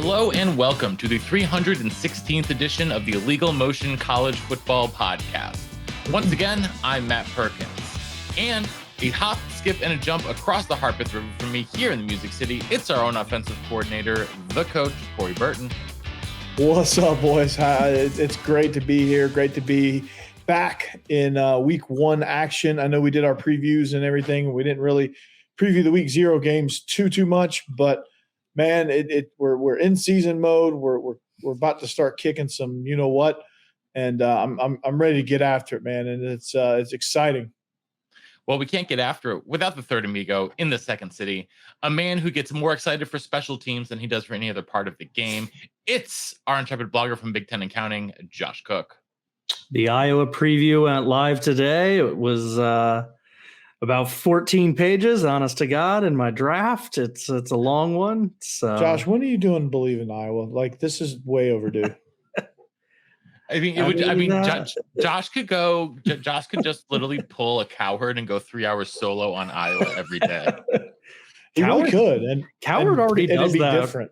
Hello and welcome to the 316th edition of the Illegal Motion College Football Podcast. Once again, I'm Matt Perkins. And a hop, skip, and a jump across the Harpeth River from me here in the Music City, it's our own offensive coordinator, the coach, Corey Burton. What's up, boys? It's great to be here. Great to be back in week one action. I know we did our previews and everything. We didn't really preview the week zero games too much, but man, we're in season mode. We're about to start kicking some, you know what, and I'm ready to get after it, man. And it's exciting. Well, we can't get after it without the third amigo in the second city, a man who gets more excited for special teams than he does for any other part of the game. It's our intrepid blogger from Big Ten and Counting, Josh Cook. The Iowa preview went live today. It was about 14 pages, honest to God, in my draft. It's a long one. Josh, when are you doing Believe in Iowa? Like, this is way overdue. Josh could go. Josh could just literally pull a Cowherd and go 3 hours solo on Iowa every day. He really could, and Cowherd already does that. Different.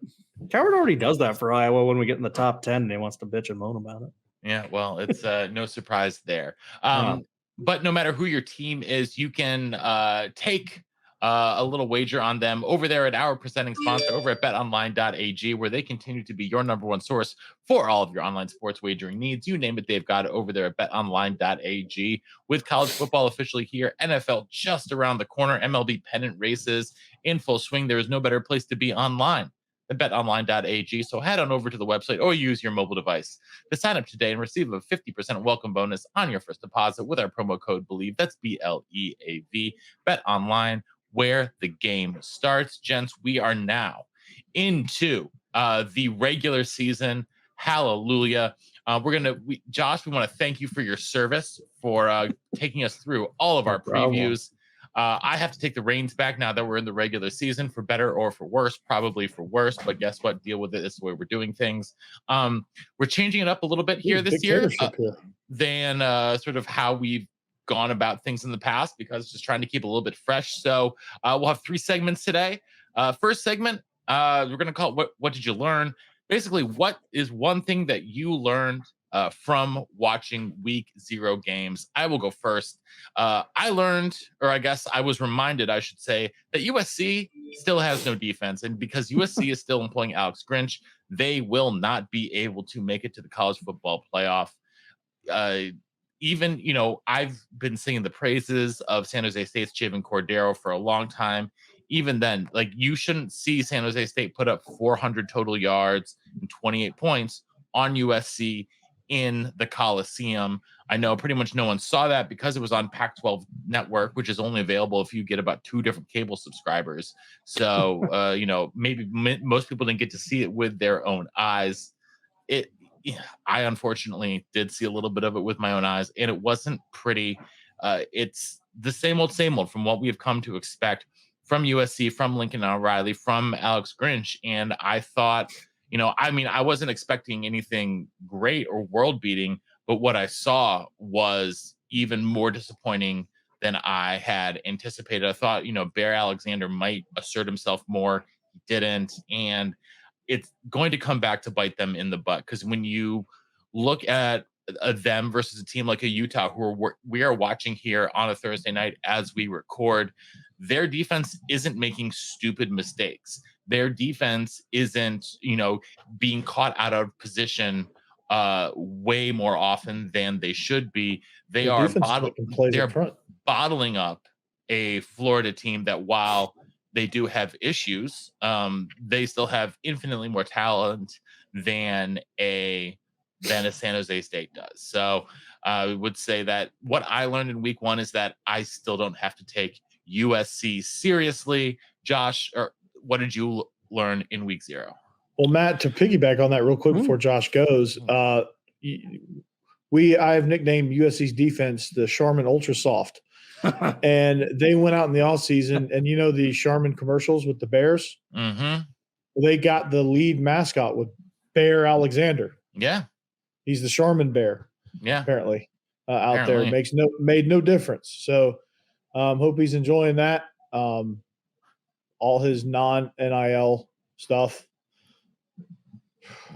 Cowherd already does that for Iowa when we get in the top 10, and he wants to bitch and moan about it. Yeah, well, it's no surprise there. But no matter who your team is, you can take a little wager on them over there at our presenting sponsor over at betonline.ag, where they continue to be your number one source for all of your online sports wagering needs. You name it, they've got it over there at betonline.ag. With college football officially here, NFL just around the corner, MLB pennant races in full swing, there is no better place to be online than betonline.ag. So head on over to the website or use your mobile device to sign up today and receive a 50% welcome bonus on your first deposit with our promo code BELIEVE. That's BLEAV. Bet online, where the game starts. Gents, we are now into the regular season. Hallelujah. Josh, we want to thank you for your service, for taking us through all of our previews. I have to take the reins back now that we're in the regular season, for better or for worse, probably for worse, but guess what? Deal with it. This is the way we're doing things. We're changing it up a little bit here this year than sort of how we've gone about things in the past, because just trying to keep it a little bit fresh. So we'll have 3 segments today. First segment, we're going to call it What Did You Learn? Basically, what is one thing that you learned from watching week 0 games? I will go first. I learned, or I guess I was reminded, I should say, that USC still has no defense. And because USC is still employing Alex Grinch, they will not be able to make it to the college football playoff. Even, I've been singing the praises of San Jose State's Javen Cordero for a long time. Even then, you shouldn't see San Jose State put up 400 total yards and 28 points on USC in the Coliseum. I know pretty much no one saw that because it was on Pac-12 Network, which is only available if you get about 2 different cable subscribers. So, maybe most people didn't get to see it with their own eyes. I unfortunately did see a little bit of it with my own eyes, and it wasn't pretty. It's the same old from what we have come to expect from USC, from Lincoln O'Reilly, from Alex Grinch. And I thought, I wasn't expecting anything great or world beating, but what I saw was even more disappointing than I had anticipated. I thought, Bear Alexander might assert himself more. He didn't. And it's going to come back to bite them in the butt, because when you look at them versus a team like a Utah, who we are watching here on a Thursday night as we record, their defense isn't making stupid mistakes. Their defense isn't, being caught out of position way more often than they should be. They are bottling up a Florida team that, while they do have issues, they still have infinitely more talent than a San Jose State does. So I would say that what I learned in week 1 is that I still don't have to take USC seriously. Josh, or what did you learn in week 0? Well, Matt, to piggyback on that real quick before Josh goes, I have nicknamed USC's defense the Charmin Ultra Soft. And they went out in the offseason, and the Charmin commercials with the Bears? Mm-hmm. They got the lead mascot with Bear Alexander. Yeah. He's the Charmin Bear. Yeah. Apparently. Out there. Made no difference. So hope he's enjoying that. All his non-NIL stuff.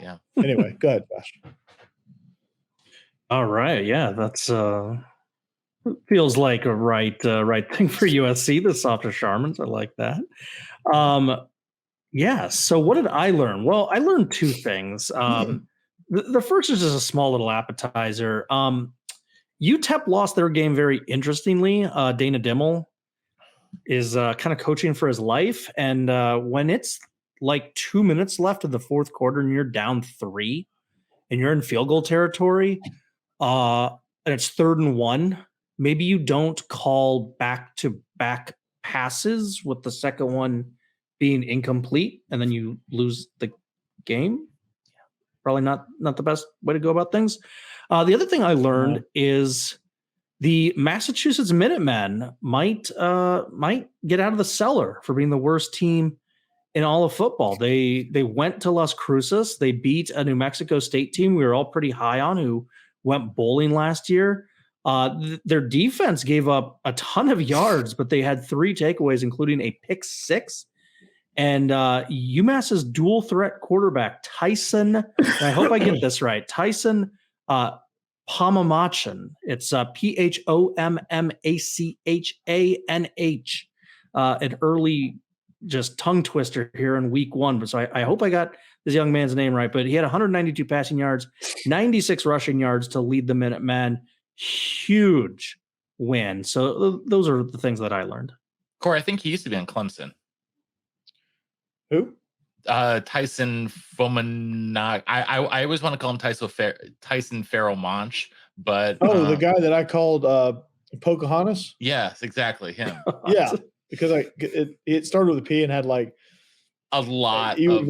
Yeah. Anyway, go ahead, Josh. All right. Yeah, that's feels like a right thing for USC, the softer Charmans. I like that. Yeah. So what did I learn? Well, I learned two things. The first is just a small little appetizer. UTEP lost their game very interestingly. Dana Dimmel is kind of coaching for his life. And when it's like 2 minutes left in the fourth quarter and you're down 3 and you're in field goal territory, and it's 3rd and 1, maybe you don't call back-to-back passes with the second one being incomplete and then you lose the game. Probably not the best way to go about things. The other thing I learned is the Massachusetts Minutemen might get out of the cellar for being the worst team in all of football. They went to Las Cruces. They beat a New Mexico State team we were all pretty high on, who went bowling last year. Their defense gave up a ton of yards, but they had 3 takeaways, including a pick 6. And UMass's dual threat quarterback, Tyson, and I hope I get this right, Tyson Pomamachan. It's Pommachanh. An early just tongue twister here in week 1. So I hope I got this young man's name right. But he had 192 passing yards, 96 rushing yards to lead the Minutemen. Huge win. So those are the things that I learned. Corey, I think he used to be on Clemson. Who? Tyson Fomanak. I always want to call him Tyson Farrell Monch, but the guy that I called Pocahontas. Yes, exactly him. Yeah, because it started with a P and had like a lot. You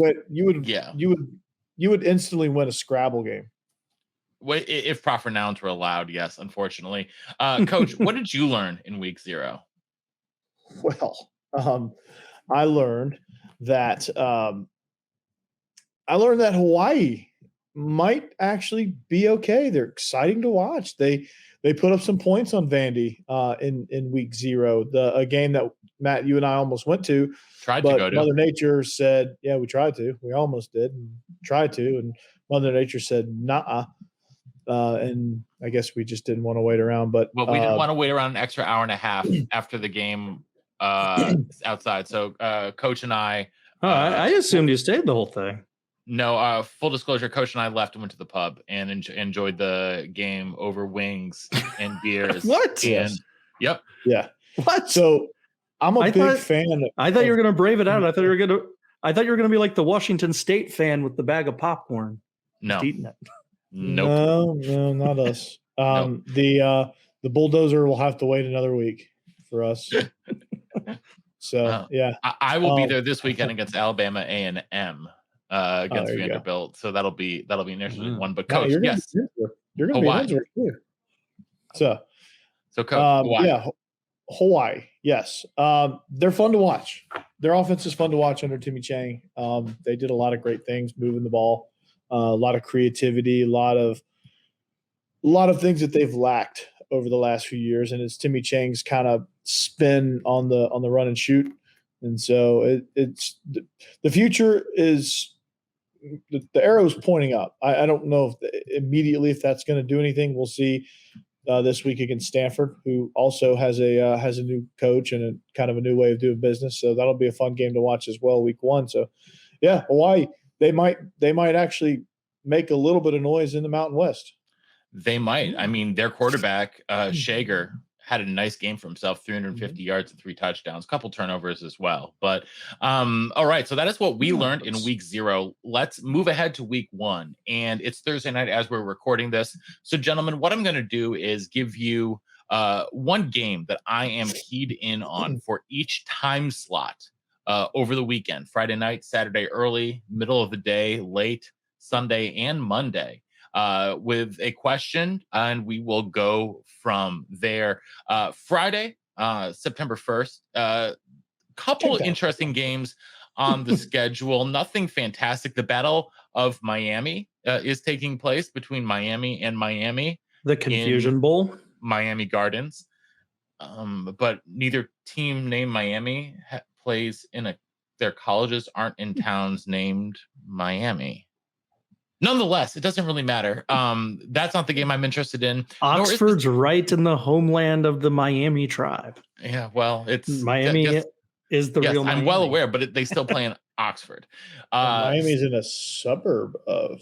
would instantly win a Scrabble game. If proper nouns were allowed, yes. Unfortunately, Coach, what did you learn in week 0? Well, I learned that Hawaii might actually be okay. They're exciting to watch. They put up some points on Vandy in week 0, a game that Matt, you and I almost went to. Tried to go to. Mother Nature said, "Yeah, we tried to. We almost did, and tried to." And Mother Nature said, "Nah." And I guess we just didn't want to wait around. But we didn't want to wait around an extra hour and a half after the game outside. So Coach and I. I assumed you stayed the whole thing. No, full disclosure, Coach and I left and went to the pub and enjoyed the game over wings and beers. What? And, yep. Yeah. What? So I'm a big fan. I thought you were going to brave it out. I thought you were going to be like the Washington State fan with the bag of popcorn. No. Just eating it. Nope. No, not us. Nope. The bulldozer will have to wait another week for us. So yeah, I will be there this weekend against Alabama A&M against Vanderbilt. So that'll be an interesting one. But Coach, yes, you're going to be too. So Coach, Hawaii. Hawaii, yes, they're fun to watch. Their offense is fun to watch under Timmy Chang. They did a lot of great things, moving the ball, a lot of creativity, a lot of things that they've lacked over the last few years, and it's Timmy Chang's kind of spin on the run and shoot. And so it's the future is the arrow's pointing up. I don't know if that's going to do anything. We'll see this week against Stanford, who also has a new coach and a kind of a new way of doing business. So that'll be a fun game to watch as well, week 1. So yeah, Hawaii, they might actually make a little bit of noise in the Mountain West. They might. I mean, their quarterback, Shager, had a nice game for himself, 350 yards and 3 touchdowns, a couple turnovers as well. But all right, so that is what we learned in week 0. Let's move ahead to week 1. And it's Thursday night as we're recording this. So, gentlemen, what I'm going to do is give you one game that I am keyed in on for each time slot over the weekend: Friday night, Saturday early, middle of the day, late, Sunday, and Monday. With a question, and we will go from there. Friday, September 1st, couple interesting games on the schedule. Nothing fantastic. The Battle of Miami is taking place between Miami and Miami. The Confusion Bowl. Miami Gardens. But neither team named Miami plays in their colleges aren't in towns named Miami. Nonetheless, it doesn't really matter. That's not the game I'm interested in. Oxford's right in the homeland of the Miami tribe. Yeah, well, it's Miami is the real Miami. I'm well aware, but they still play in Oxford. Miami's in a suburb of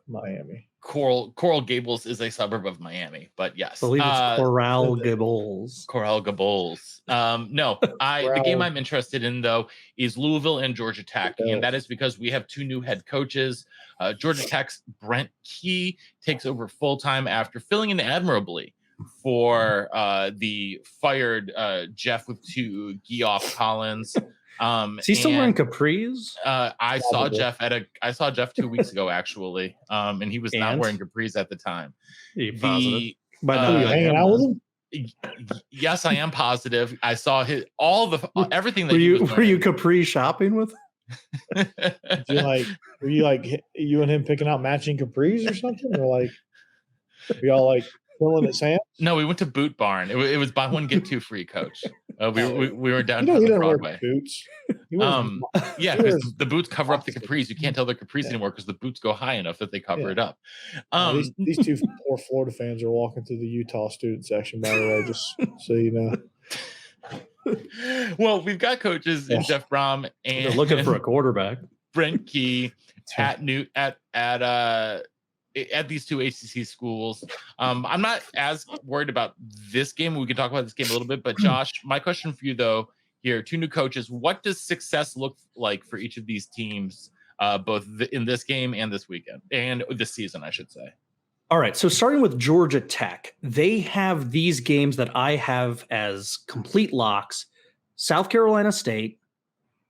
Miami. Coral Gables is a suburb of Miami, but yes. I believe it's Coral Gables. Coral Gables. No, the game I'm interested in, though, is Louisville and Georgia Tech. And that is because we have 2 new head coaches. Georgia Tech's Brent Key takes over full-time after filling in admirably for the fired Jeff with 2 Geoff Collins. Is he still wearing capris? I saw Jeff 2 weeks ago, actually, and he was not wearing capris at the time. Are you positive? Are you hanging out with him? Yes, I am positive. I saw everything that were you capri shopping with? Were you and him picking out matching capris or something, or like were y'all like pulling at Sam's? No, we went to Boot Barn. It was buy one get 2 free, Coach. We were down he to Broadway. Wear boots. Yeah, because the boots cover up the capris. You can't tell they're capris anymore because the boots go high enough that they cover it up. These 2 poor Florida fans are walking through the Utah student section, by the way, just so you know. Well, we've got coaches in Jeff Brom and they're looking for a quarterback. Brent Key at these 2 ACC schools. I'm not as worried about this game. We can talk about this game a little bit, but Josh, my question for you though, here, 2 new coaches. What does success look like for each of these teams, both in this game and this weekend and this season, I should say? All right. So starting with Georgia Tech, they have these games that I have as complete locks: South Carolina State,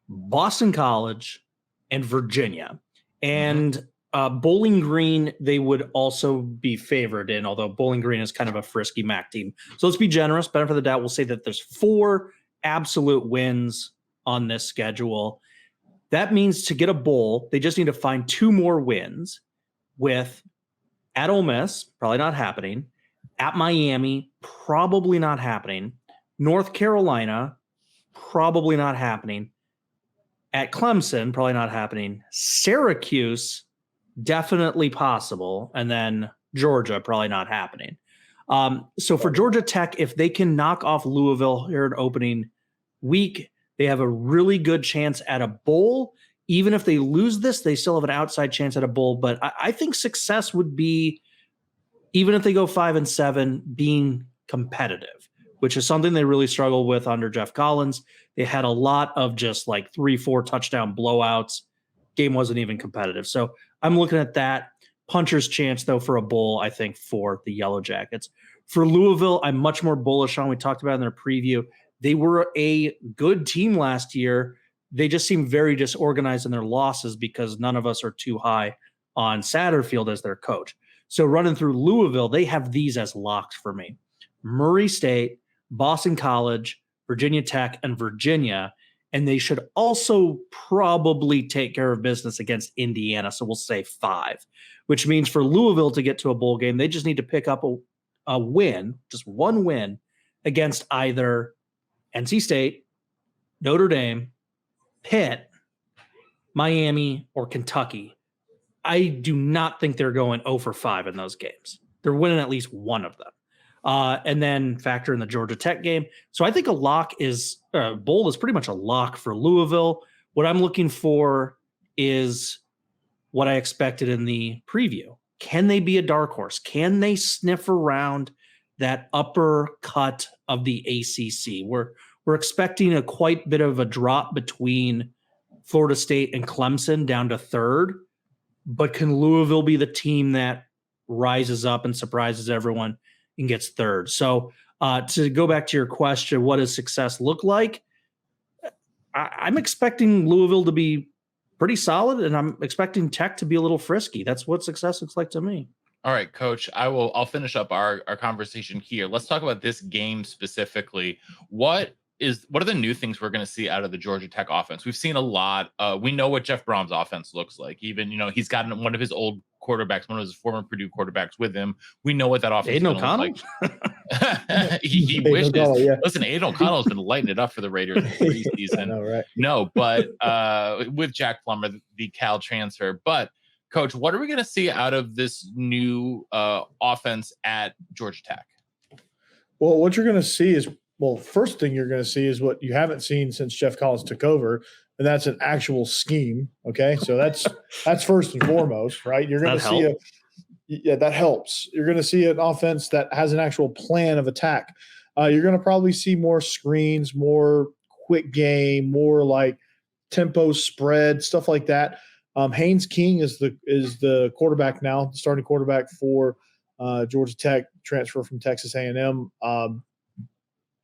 Boston College, and Virginia. And Bowling Green, they would also be favored in, although Bowling Green is kind of a frisky MAC team. So let's be generous. Benefit of the doubt, we'll say that there's 4 absolute wins on this schedule. That means to get a bowl, they just need to find 2 more wins, with at Ole Miss, probably not happening, at Miami, probably not happening, North Carolina, probably not happening, at Clemson, probably not happening, Syracuse, definitely possible, and then Georgia, probably not happening. So for Georgia Tech, if they can knock off Louisville here at opening week, they have a really good chance at a bowl. Even if they lose this, they still have an outside chance at a bowl. But I think success would be, even if they go 5-7, being competitive, which is something they really struggled with under Jeff Collins. They had a lot of just like 3-4 touchdown blowouts. Game wasn't even competitive. So I'm looking at that. Puncher's chance, though, for a bowl, I think, for the Yellow Jackets. For Louisville, I'm much more bullish on. We talked about in their preview. They were a good team last year. They just seem very disorganized in their losses because none of us are too high on Satterfield as their coach. So running through Louisville, they have these as locks for me: Murray State, Boston College, Virginia Tech, and Virginia. And they should also probably take care of business against Indiana. So we'll say 5, which means for Louisville to get to a bowl game, they just need to pick up a win, just 1 win against either NC State, Notre Dame, Pitt, Miami, or Kentucky. I do not think they're going 0-5 in those games. They're winning at least one of them. And then factor in the Georgia Tech game. So I think a lock is bowl is pretty much a lock for Louisville. What I'm looking for is what I expected in the preview. Can they be a dark horse? Can they sniff around that upper cut of the ACC? We're expecting a quite bit of a drop between Florida State and Clemson down to 3rd. But can Louisville be the team that rises up and surprises everyone and gets 3rd? So to go back to your question, what does success look like? I'm expecting Louisville to be pretty solid, and I'm expecting Tech to be a little frisky. That's what success looks like to me. All right, Coach, I'll finish up our conversation here. Let's talk about this game specifically. What are the new things we're going to see out of the Georgia Tech offense? We've seen a lot. We know what Jeff Brom's offense looks like. Even, he's gotten one of his old quarterbacks, one of his former Purdue quarterbacks with him. We know what that offense Aiden O'Connell? Like. he wishes. Yeah. Listen, Aiden O'Connell has been lighting it up for the Raiders in the preseason. I know, right? No, but with Jack Plummer, the Cal transfer. But Coach, what are we going to see out of this new offense at Georgia Tech? Well, what you're going to see is, first thing you're going to see is what you haven't seen since Jeff Collins took over, and that's an actual scheme. Okay, so that's first and foremost, right? You're going to see that helps. You're going to see an offense that has an actual plan of attack. You're going to probably see more screens, more quick game, more like tempo spread, stuff like that. Haynes King is the quarterback now, the starting quarterback for Georgia Tech, transfer from Texas A&M.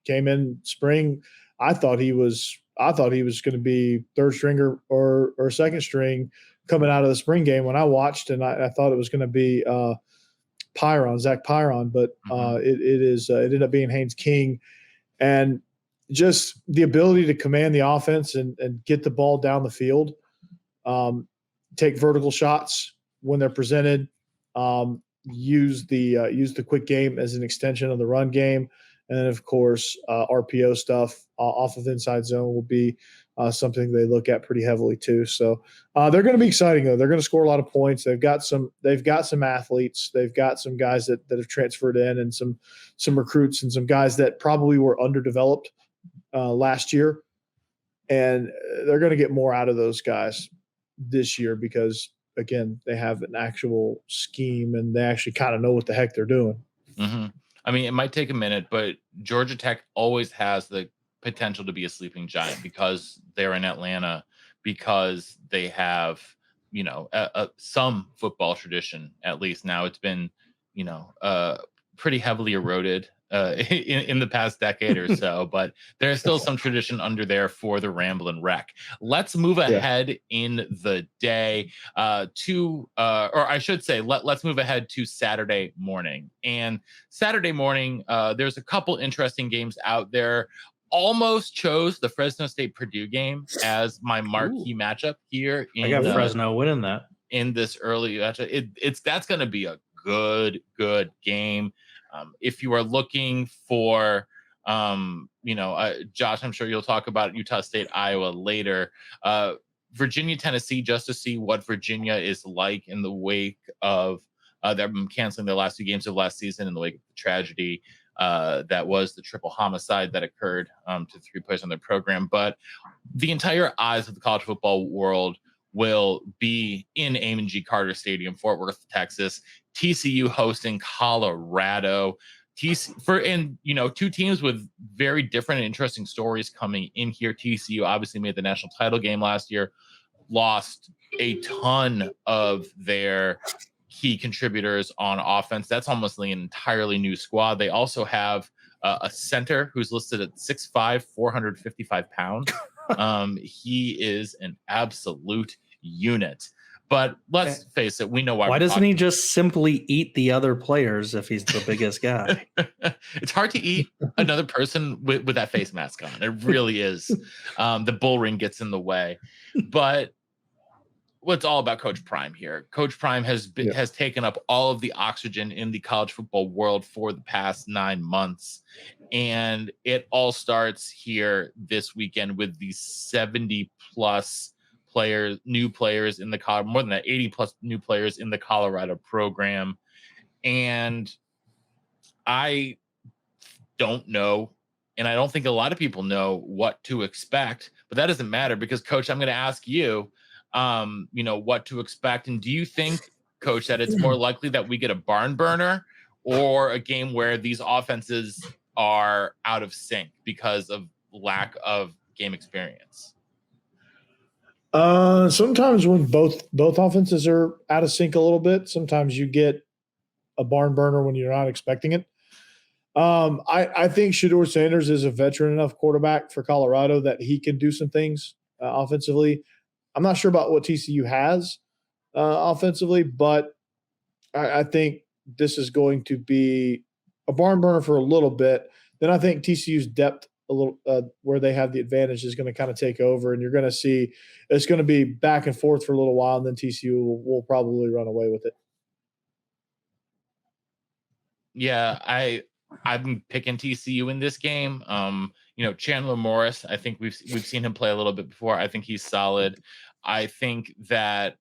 Came in spring. I thought he was going to be third stringer or second string coming out of the spring game when I watched, and I thought it was going to be Zach Pyron, but it ended up being Haynes King, and just the ability to command the offense and get the ball down the field, take vertical shots when they're presented, use the quick game as an extension of the run game. And then, of course, RPO stuff off of inside zone will be something they look at pretty heavily too. So they're going to be exciting though. They're going to score a lot of points. They've got some athletes. They've got some guys that have transferred in, and some recruits, and some guys that probably were underdeveloped last year. And they're going to get more out of those guys this year because, again, they have an actual scheme and they actually kind of know what the heck they're doing. Mm-hmm. I mean, it might take a minute, but Georgia Tech always has the potential to be a sleeping giant because they're in Atlanta, because they have, some football tradition, at least. Now it's been, pretty heavily eroded in the past decade or so, but there's still some tradition under there for the Ramblin' Wreck. Let's move ahead in the day or I should say, let's move ahead to Saturday morning. And Saturday morning, there's a couple interesting games out there. Almost chose the Fresno State Purdue game as my marquee matchup here. I got Fresno winning that in this early matchup. That's going to be a good game. If you are looking for, Josh, I'm sure you'll talk about Utah State, Iowa later. Virginia, Tennessee, just to see what Virginia is like in the wake of them canceling their last two games of last season, in the wake of the tragedy that was the triple homicide that occurred to 3 players on their program. But the entire eyes of the college football world will be in Amon G. Carter Stadium, Fort Worth, Texas. TCU hosting Colorado. Two teams with very different and interesting stories coming in here. TCU obviously made the national title game last year, lost a ton of their key contributors on offense. That's almost an entirely new squad. They also have a center who's listed at 6'5", 455 pounds. He is an absolute unit. But let's face it, we know why. Why doesn't he just simply eat the other players if he's the biggest guy? It's hard to eat another person with that face mask on. It really is. The bull ring gets in the way. But what's all about Coach Prime here? Coach Prime has taken up all of the oxygen in the college football world for the past 9 months. And it all starts here this weekend with the 70-plus new players in the college, more than that, 80-plus new players in the Colorado program. And I don't know, and I don't think a lot of people know what to expect, but that doesn't matter because, Coach, I'm going to ask you, what to expect. And do you think, Coach, that it's more likely that we get a barn burner or a game where these offenses are out of sync because of lack of game experience? Sometimes when both offenses are out of sync a little bit, sometimes you get a barn burner when you're not expecting it. I think Shedeur Sanders is a veteran enough quarterback for Colorado that he can do some things offensively. I'm not sure about what TCU has offensively, but I think this is going to be a barn burner for a little bit. Then I think TCU's depth a little where they have the advantage is going to kind of take over, and you're going to see it's going to be back and forth for a little while, and then TCU will probably run away with it. Yeah, I'm picking TCU in this game. Chandler Morris, I think we've seen him play a little bit before. I think he's solid. I think that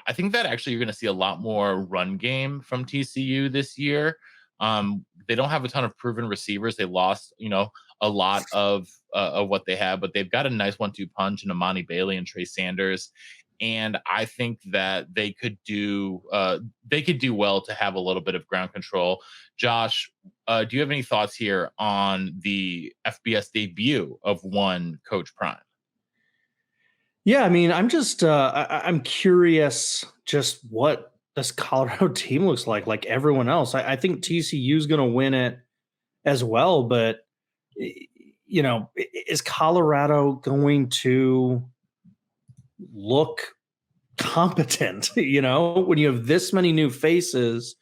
I think that actually you're going to see a lot more run game from TCU this year. They don't have a ton of proven receivers. They lost, a lot of what they have, but they've got a nice 1-2 punch in Amani Bailey and Trey Sanders. And I think that they could do well to have a little bit of ground control. Josh, do you have any thoughts here on the FBS debut of one Coach Prime? Yeah, I mean, I'm just I'm curious just what this Colorado team looks like everyone else. I think TCU is going to win it as well, but is Colorado going to look competent, when you have this many new faces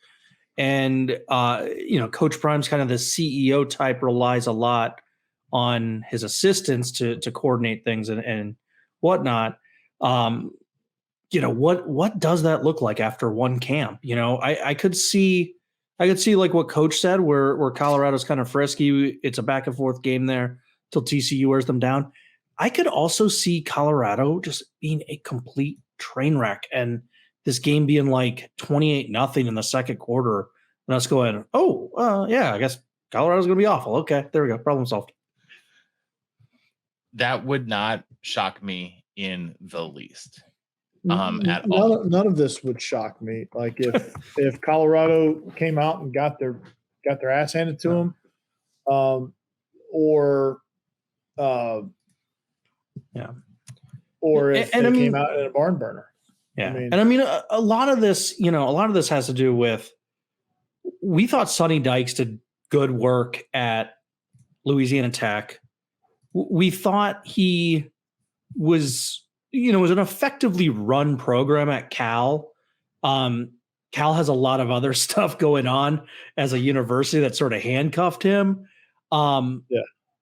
and, Coach Prime's kind of the CEO type, relies a lot on his assistants to coordinate things and whatnot. What does that look like after one camp? I could see like what Coach said, where Colorado's kind of frisky. It's a back and forth game there till TCU wears them down. I could also see Colorado just being a complete train wreck and this game being like 28-0 in the second quarter. And us going, I guess Colorado's going to be awful. Okay, there we go. Problem solved. That would not shock me in the least. At all. None of this would shock me. Like if Colorado came out and got their ass handed to them, or if they came out in a barn burner. Yeah, a lot of this has to do with, we thought Sonny Dykes did good work at Louisiana Tech. We thought he was an effectively run program at Cal. Cal has a lot of other stuff going on as a university that sort of handcuffed him. And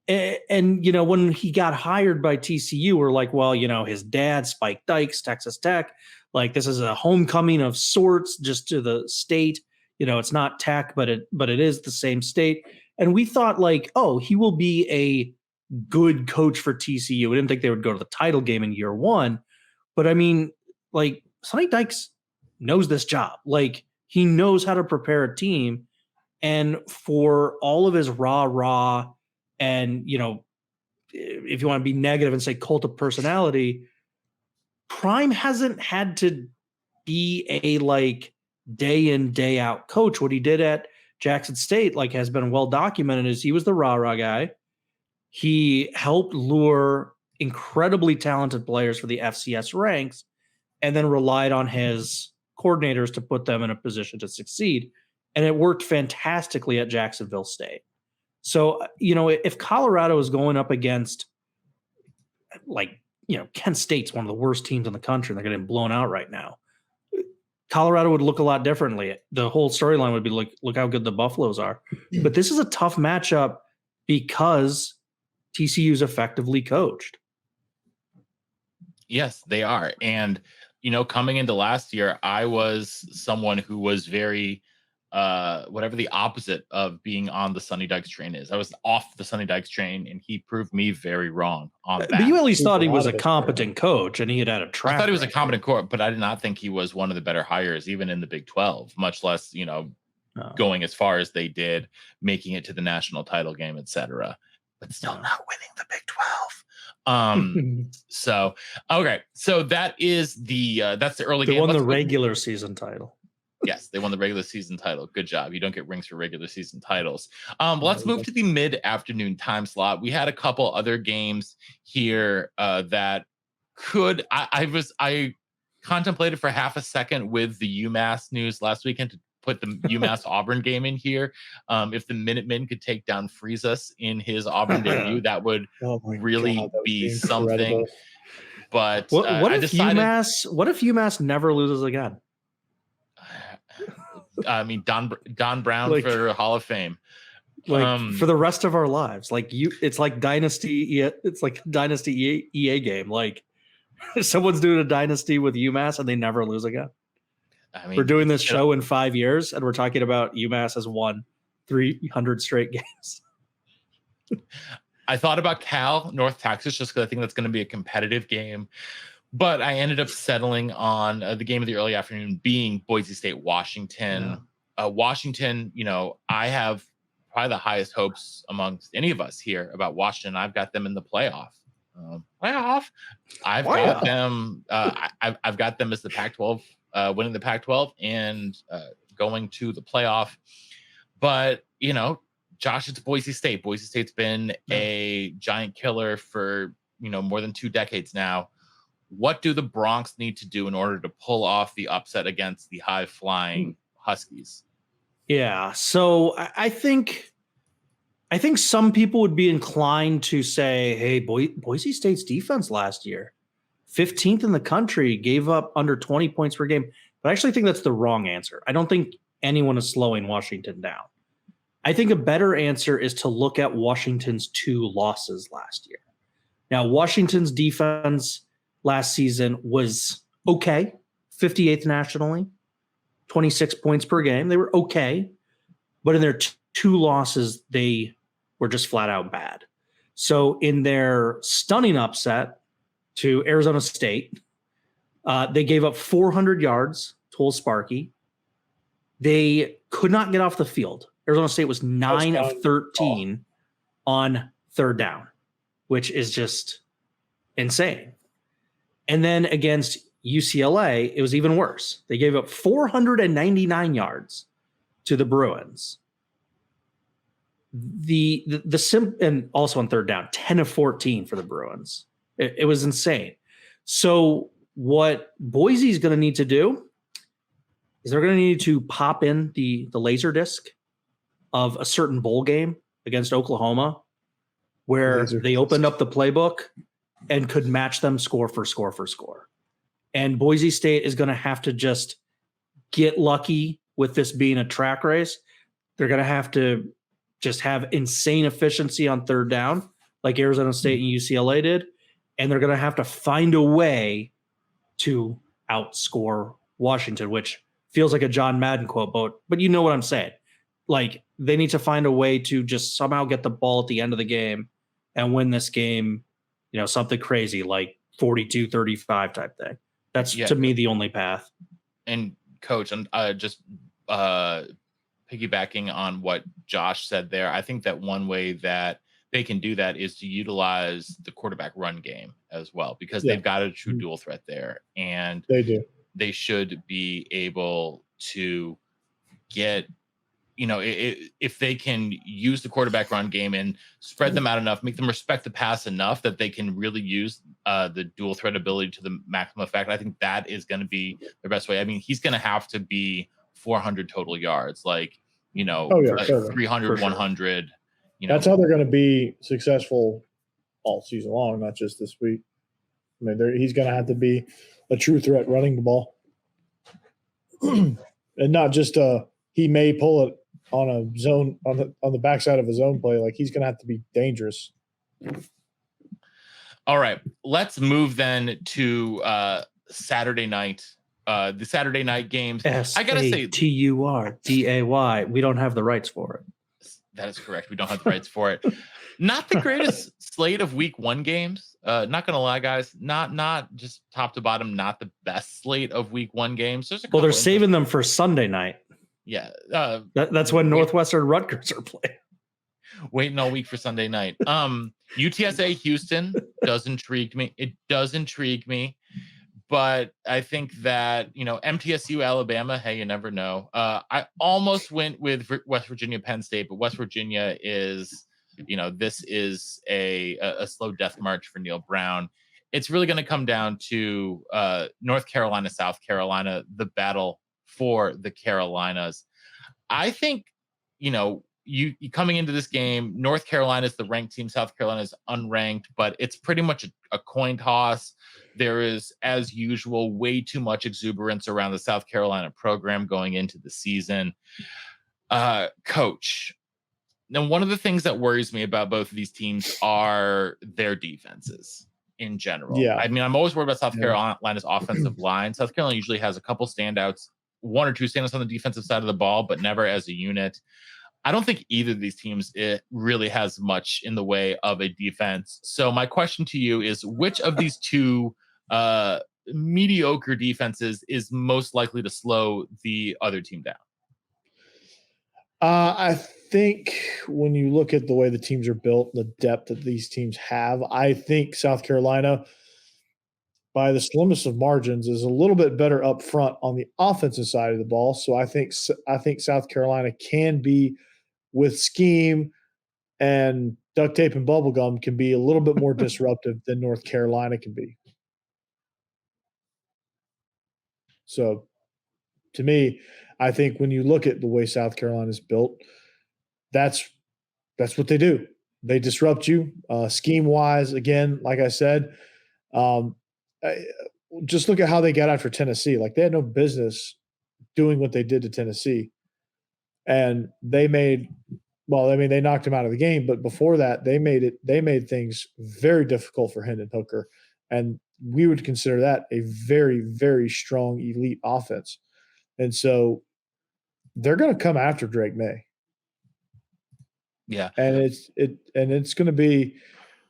when he got hired by TCU, we're like, well, his dad, Spike Dykes, Texas Tech, like this is a homecoming of sorts just to the state. It's not Tech, but it is the same state. And we thought like, he will be a good coach for TCU. We didn't think they would go to the title game in year one, but I mean, like Sonny Dykes knows this job. Like he knows how to prepare a team, and for all of his rah and if you want to be negative and say cult of personality, Prime hasn't had to be a like day in day out coach. What he did at Jackson State has been well documented is he was the rah guy. He helped lure incredibly talented players for the FCS ranks and then relied on his coordinators to put them in a position to succeed. And it worked fantastically at Jacksonville State. So, if Colorado is going up against Kent State's one of the worst teams in the country, and they're getting blown out right now, Colorado would look a lot differently. The whole storyline would be like, look how good the Buffaloes are. But this is a tough matchup because TCU's effectively coached. Yes, they are. And, coming into last year, I was someone who was very, whatever the opposite of being on the Sonny Dykes train is. I was off the Sonny Dykes train, and he proved me very wrong on that. But you at least thought he was a competent coach, and he had a track. I thought he was a competent coach, but I did not think he was one of the better hires, even in the Big 12, much less, going as far as they did, making it to the national title game, etc. But still not winning the Big 12. So that is that's the early game. They won the regular season title. Yes, they won the regular season title. Good job. You don't get rings for regular season titles. Let's move to the mid-afternoon time slot. We had a couple other games here that could. I contemplated for half a second with the UMass news last weekend to put the UMass Auburn game in here. If the Minutemen could take down Freezus in his Auburn debut, that would really be something. But what if UMass never loses again? I mean, Don Brown for Hall of Fame, for the rest of our lives. It's like Dynasty. It's like Dynasty EA game. Like someone's doing a Dynasty with UMass and they never lose again. I mean, we're doing this show in 5 years, and we're talking about UMass has won 300 straight games. I thought about Cal, North Texas, just because I think that's going to be a competitive game. But I ended up settling on the game of the early afternoon being Boise State, Washington. Washington, I have probably the highest hopes amongst any of us here about Washington. I've got them in the playoff. I've got them. I've got them as the Pac-12, winning the Pac-12 and going to the playoff. But Josh, it's Boise State. Boise State's been a giant killer for more than 2 decades now. What do the Broncs need to do in order to pull off the upset against the high-flying Huskies? Yeah, so I think some people would be inclined to say, hey, Boise State's defense last year, 15th in the country, gave up under 20 points per game. But I actually think that's the wrong answer. I don't think anyone is slowing Washington down. I think a better answer is to look at Washington's 2 losses last year. Now, Washington's defense last season was okay, 58th nationally, 26 points per game. They were okay, but in their 2 losses, they were just flat out bad. So in their stunning upset to Arizona State, they gave up 400 yards to Old Sparky. They could not get off the field. Arizona State was 9 of 13 on third down, which is just insane. And then against UCLA, it was even worse. They gave up 499 yards to the Bruins. And also on third down, 10 of 14 for the Bruins. It was insane. So what Boise is going to need to do is they're going to need to pop in the laser disc of a certain bowl game against Oklahoma, where they opened up the playbook and could match them score for score. And Boise State is going to have to just get lucky with this being a track race. They're going to have to just have insane efficiency on third down, like Arizona State and UCLA did. And they're going to have to find a way to outscore Washington, which feels like a John Madden quote, but you know what I'm saying. Like, they need to find a way to just somehow get the ball at the end of the game and win this game, something crazy like 42-35 type thing. That's to me the only path. And Coach, I'm just piggybacking on what Josh said there. I think that one way that they can do that is to utilize the quarterback run game as well, because they've got a true dual threat there, and they should be able to get, if they can use the quarterback run game and spread them out enough, make them respect the pass enough that they can really use the dual threat ability to the maximum effect. I think that is going to be the best way. I mean, he's going to have to be 400 total yards, 300, 100. That's how they're going to be successful all season long, not just this week. I mean, he's going to have to be a true threat running the ball, and not just he may pull it on a zone on the backside of a zone play. Like, he's going to have to be dangerous. All right, let's move then to Saturday night. The Saturday night games. I gotta say, TURDAY. We don't have the rights for it. That is correct. We don't have the rights for it. Not the greatest slate of week 1 games. Not gonna lie, guys. Not just top to bottom. Not the best slate of week 1 games. They're saving them for Sunday night. Yeah, that's when Northwestern Rutgers are playing. Waiting all week for Sunday night. UTSA Houston does intrigue me. It does intrigue me. But I think that, MTSU, Alabama, hey, you never know. I almost went with West Virginia, Penn State, but West Virginia is, this is a slow death march for Neil Brown. It's really going to come down to North Carolina, South Carolina, the battle for the Carolinas. I think, you coming into this game, North Carolina is the ranked team, South Carolina is unranked, but it's pretty much a coin toss. There is, as usual, way too much exuberance around the South Carolina program going into the season. Coach, now one of the things that worries me about both of these teams are their defenses in general. Yeah. I mean, I'm always worried about South Carolina's offensive line. South Carolina usually has a couple standouts, 1 or 2 standouts on the defensive side of the ball, but never as a unit. I don't think either of these teams really has much in the way of a defense. So my question to you is, which of these 2 mediocre defenses is most likely to slow the other team down? I think when you look at the way the teams are built, the depth that these teams have, I think South Carolina, by the slimmest of margins, is a little bit better up front on the offensive side of the ball. So I think South Carolina can be, with scheme and duct tape and bubble gum, can be a little bit more disruptive than North Carolina can be. So to me, I think when you look at the way South Carolina is built, that's what they do. They disrupt you scheme wise. Again, like I said, just look at how they got after Tennessee. Like, they had no business doing what they did to Tennessee, and they knocked him out of the game. But before that, they made things very difficult for Hendon Hooker, and we would consider that a very, very strong elite offense. And so they're going to come after Drake May. Yeah. And it's going to be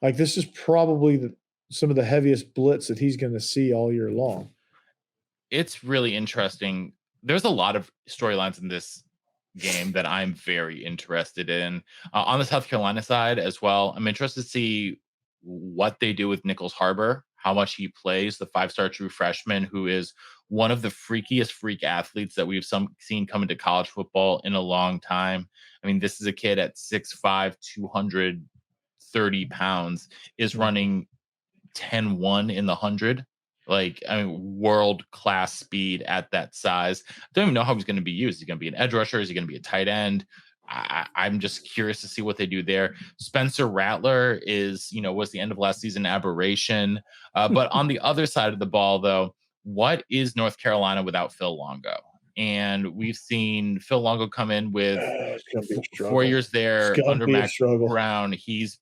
like, this is probably some of the heaviest blitz that he's going to see all year long. It's really interesting. There's a lot of storylines in this game that I'm very interested in. On the South Carolina side as well, I'm interested to see what they do with Nichols Harbor, how much he plays, the 5-star true freshman who is one of the freakiest freak athletes that we've seen come into college football in a long time. I mean, this is a kid at 6'5", 230 pounds, is running 10-1 in the 100. Like, I mean, world-class speed at that size. I don't even know how he's going to be used. Is he going to be an edge rusher? Is he going to be a tight end? I'm just curious to see what they do there. Spencer Rattler was the end of last season aberration. But on the other side of the ball, though, what is North Carolina without Phil Longo? And we've seen Phil Longo come in with 4 years there under Mac Brown. He's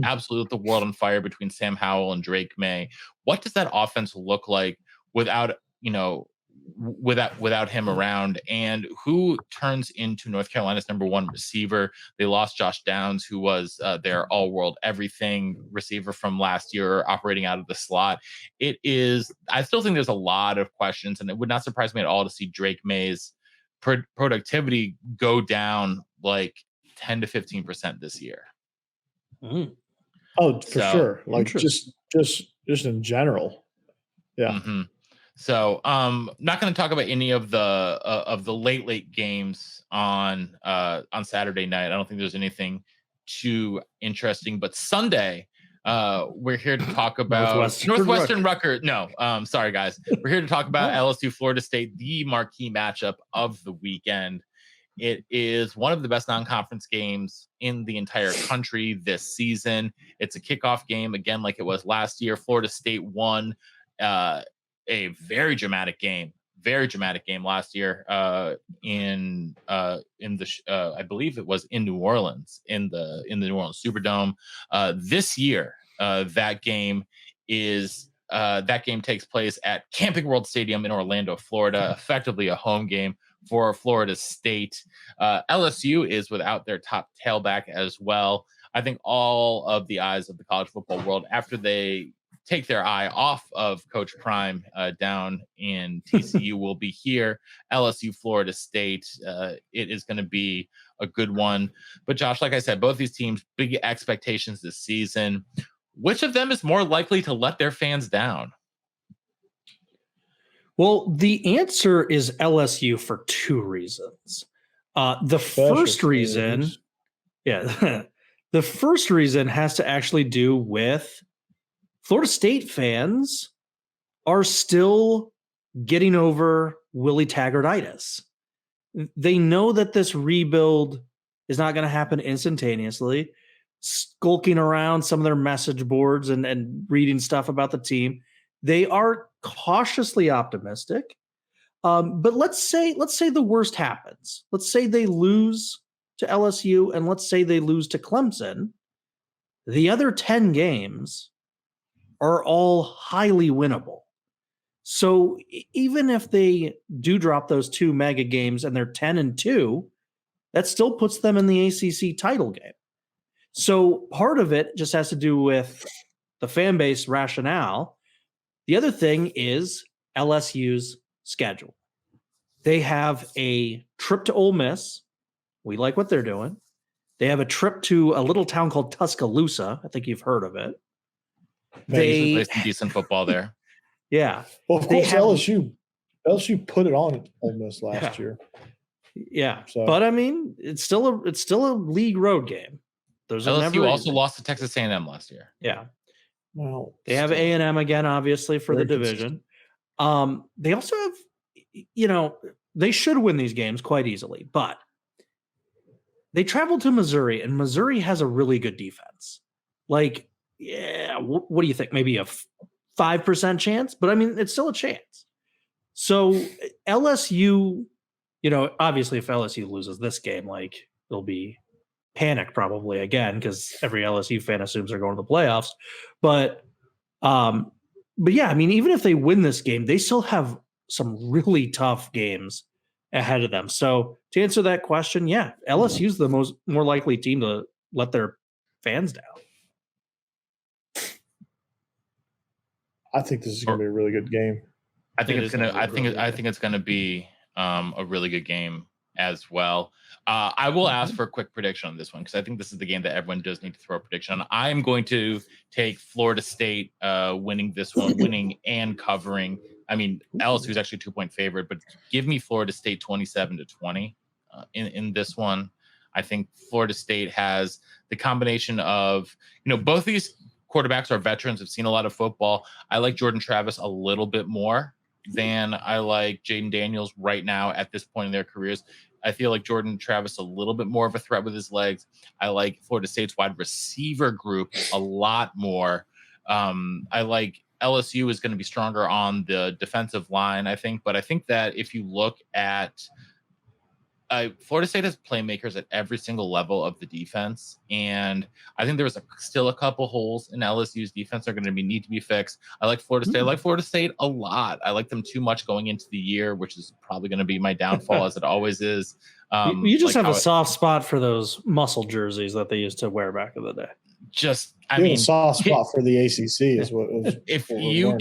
absolutely the world on fire between Sam Howell and Drake May. What does that offense look like without him around? And who turns into North Carolina's number one receiver? They lost Josh Downs, who was their all-world everything receiver from last year, operating out of the slot. I still think there's a lot of questions, and it would not surprise me at all to see Drake May's productivity go down like 10 to 15% this year. Mm. Oh, for sure. Like, just in general. Yeah. Mm-hmm. So, not going to talk about any of the late games on Saturday night. I don't think there's anything too interesting. But Sunday, we're here to talk about Northwestern Rutgers. No, sorry guys. We're here to talk about LSU Florida State, the marquee matchup of the weekend. It is one of the best non-conference games in the entire country this season. It's a kickoff game, again, like it was last year. Florida State won a very dramatic game last year in I believe it was in New Orleans, in the New Orleans Superdome. This year, that game takes place at Camping World Stadium in Orlando, Florida, effectively a home game for Florida State. LSU is without their top tailback as well. I think all of the eyes of the college football world, after they take their eye off of Coach Prime down in TCU, will be here. LSU, Florida State. It is going to be a good one. But Josh, like I said, both these teams, big expectations this season. Which of them is more likely to let their fans down? Well, the answer is LSU for two reasons. The first reason has to actually do with Florida State fans are still getting over Willie Taggartitis. They know that this rebuild is not going to happen instantaneously. Skulking around some of their message boards and reading stuff about the team, they are cautiously optimistic. But let's say the worst happens. Let's say they lose to LSU, and let's say they lose to Clemson. The other 10 games are all highly winnable. So even if they do drop those two mega games and they're 10-2, that still puts them in the ACC title game. So part of it just has to do with the fan base rationale. The other thing is LSU's schedule. They have a trip to Ole Miss. We like what they're doing. They have a trip to a little town called Tuscaloosa. I think you've heard of it. They play some decent football there. Yeah. Well, of course, LSU put it on Ole Miss last year. Yeah. So. But I mean, it's still a league road game. LSU also lost to Texas A&M last year. Yeah. Well, they have A&M again, obviously, for the division. They also have, they should win these games quite easily, but they travel to Missouri, and Missouri has a really good defense. Like, yeah, what do you think? Maybe a 5% chance, but I mean, it's still a chance. So LSU, obviously if LSU loses this game, like it'll be panic probably again, because every LSU fan assumes they're going to the playoffs. But yeah, I mean, even if they win this game, they still have some really tough games ahead of them. So to answer that question, yeah, LSU's the more likely team to let their fans down. I think this is going to be a really good game. I think it's going to be a really good game as well. I will ask for a quick prediction on this one, because I think this is the game that everyone does need to throw a prediction on. I am going to take Florida State winning this one, winning and covering. I mean, LSU is actually 2-point favorite, but give me Florida State 27-20 in this one. I think Florida State has the combination of, both these quarterbacks are veterans, have seen a lot of football. I like Jordan Travis a little bit more than I like Jaden Daniels right now at this point in their careers. I feel like Jordan Travis a little bit more of a threat with his legs. I like Florida State's wide receiver group a lot more. I like LSU is going to be stronger on the defensive line, I think. But I think that if you look at Florida State has playmakers at every single level of the defense, and I think there was still a couple holes in LSU's defense that are going to need to be fixed. I like Florida State. I like Florida State a lot. I like them too much going into the year, which is probably going to be my downfall, as it always is. You just have a soft spot for those muscle jerseys that they used to wear back in the day. I mean, a soft spot for the ACC is what. If you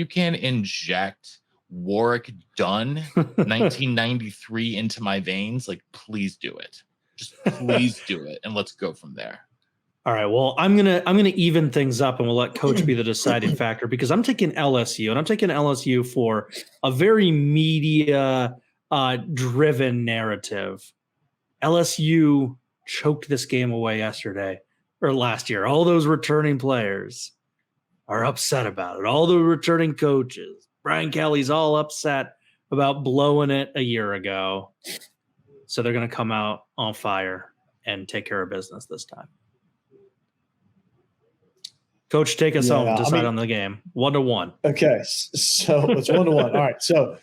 can inject Warwick Dunn 1993 into my veins, like, please do it. Just please do it, and let's go from there. All right. Well, I'm gonna even things up, and we'll let Coach be the deciding factor, because I'm taking LSU, and I'm taking LSU for a very media driven narrative. LSU choked this game away last year. All those returning players are upset about it. All the returning coaches. Brian Kelly's all upset about blowing it a year ago. So they're going to come out on fire and take care of business this time. Coach, take us home. Decide on the game. 1-1. Okay. So it's 1-1. All right. So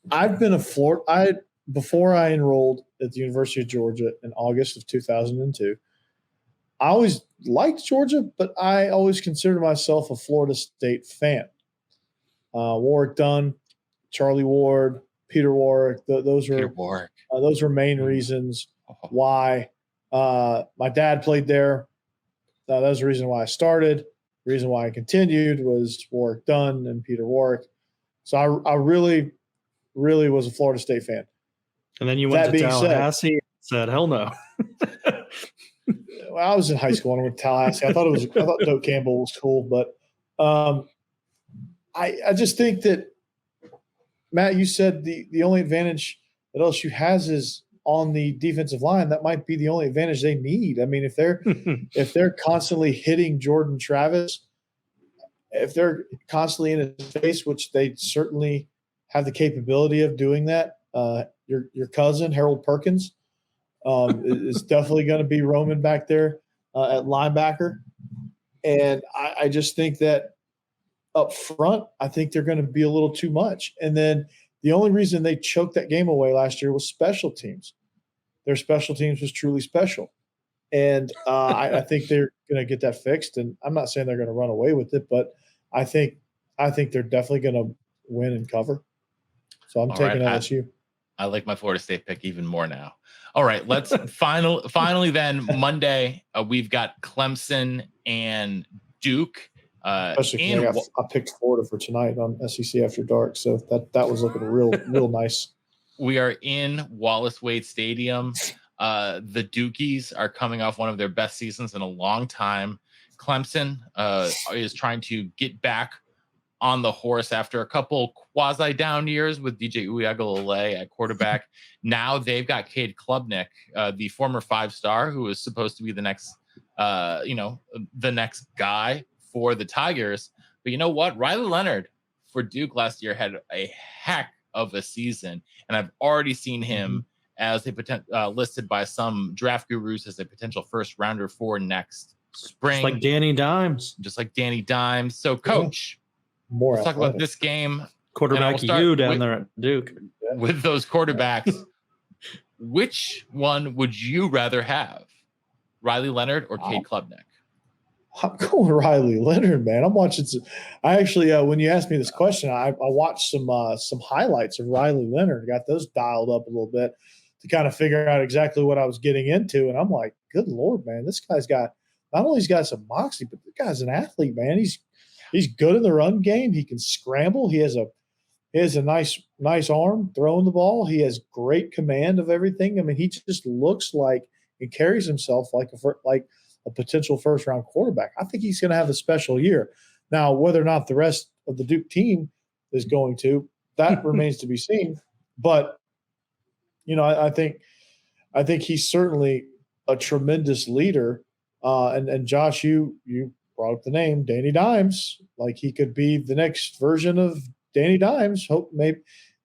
I've been before I enrolled at the University of Georgia in August of 2002, I always liked Georgia, but I always considered myself a Florida State fan. Warwick Dunn, Charlie Ward, Peter Warwick. Those were main reasons why. My dad played there. That was the reason why I started. The reason why I continued was Warwick Dunn and Peter Warwick. So I really, really was a Florida State fan. And then you went to Tallahassee and said, hell no. Well, I was in high school and I went to Tallahassee. I thought Doak Campbell was cool, but I just think that, Matt, you said the only advantage that LSU has is on the defensive line. That might be the only advantage they need. I mean, if they're constantly hitting Jordan Travis, if they're constantly in his face, which they certainly have the capability of doing that, your cousin Harold Perkins is definitely going to be roaming back there at linebacker, and I just think that up front, I think they're going to be a little too much. And then the only reason they choked that game away last year was special teams. Their special teams was truly special. And I think they're going to get that fixed. And I'm not saying they're going to run away with it, but I think they're definitely going to win and cover. So I'm taking LSU. I like my Florida State pick even more now. All right, let's finally then Monday, we've got Clemson and Duke. Especially because I picked Florida for tonight on SEC After Dark, so that was looking real nice. We are in Wallace Wade Stadium. The Dukies are coming off one of their best seasons in a long time. Clemson is trying to get back on the horse after a couple quasi down years with DJ Uiagalelei at quarterback. Now they've got Cade Klubnik, the former 5-star, who is supposed to be the next, the next guy for the Tigers. But you know what? Riley Leonard for Duke last year had a heck of a season, and I've already seen him as a listed by some draft gurus as a potential first rounder for next spring. Just like Danny Dimes. So, Coach, let's talk about this game. Quarterback you down there at Duke. With those quarterbacks, which one would you rather have? Riley Leonard or Cade Klubnik? I'm going Riley Leonard, man. I'm watching I actually, when you asked me this question, I watched some highlights of Riley Leonard. Got those dialed up a little bit to kind of figure out exactly what I was getting into. And I'm like, good Lord, man, this guy's got, not only he's got some moxie, but the guy's an athlete, man. He's good in the run game. He can scramble. He has a nice arm throwing the ball. He has great command of everything. I mean, he just looks like and carries himself like a potential first-round quarterback. I think he's going to have a special year. Now, whether or not the rest of the Duke team is going to, that remains to be seen. But, I think he's certainly a tremendous leader. And Josh, you brought up the name Danny Dimes. Like, he could be the next version of Danny Dimes. Hope maybe,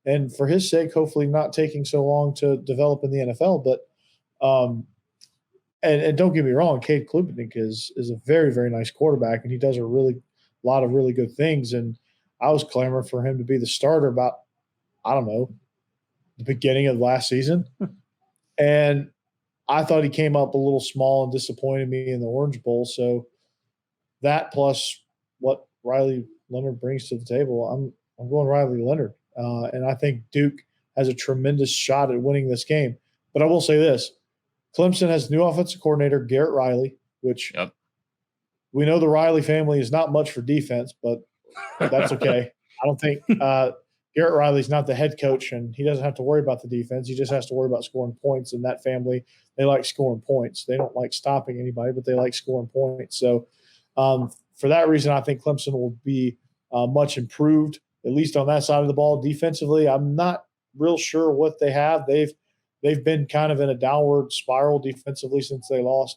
and for his sake, hopefully not taking so long to develop in the NFL. But and don't get me wrong, Cade Klubnik is a very, very nice quarterback, and he does a lot of really good things. And I was clamoring for him to be the starter about, I don't know, the beginning of last season. And I thought he came up a little small and disappointed me in the Orange Bowl. So that plus what Riley Leonard brings to the table, I'm going Riley Leonard. And I think Duke has a tremendous shot at winning this game. But I will say this. Clemson has new offensive coordinator, Garrett Riley, which we know the Riley family is not much for defense, but that's okay. I don't think Garrett Riley's not the head coach, and he doesn't have to worry about the defense. He just has to worry about scoring points. And that family, they like scoring points. They don't like stopping anybody, but they like scoring points. So for that reason, I think Clemson will be much improved, at least on that side of the ball. Defensively, I'm not real sure what they have. They've been kind of in a downward spiral defensively since they lost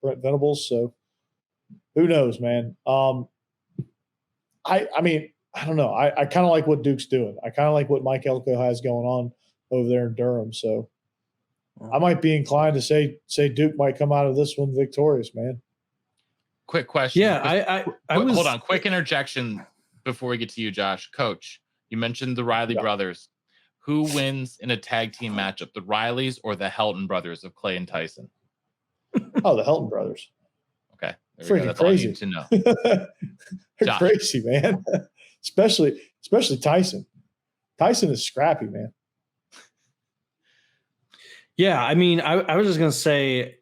Brent Venables. So who knows, man? I mean, I don't know. I kind of like what Duke's doing. I kind of like what Mike Elko has going on over there in Durham. So I might be inclined to say Duke might come out of this one victorious, man. Quick question. Yeah, hold on. Quick interjection before we get to you, Josh. Coach, you mentioned the Riley brothers. Who wins in a tag team matchup, the Rileys or the Helton brothers of Clay and Tyson? Oh, the Helton brothers. Okay. Freaking crazy to know. They're crazy, man. especially Tyson. Tyson is scrappy, man. Yeah, I mean, I was just going to say,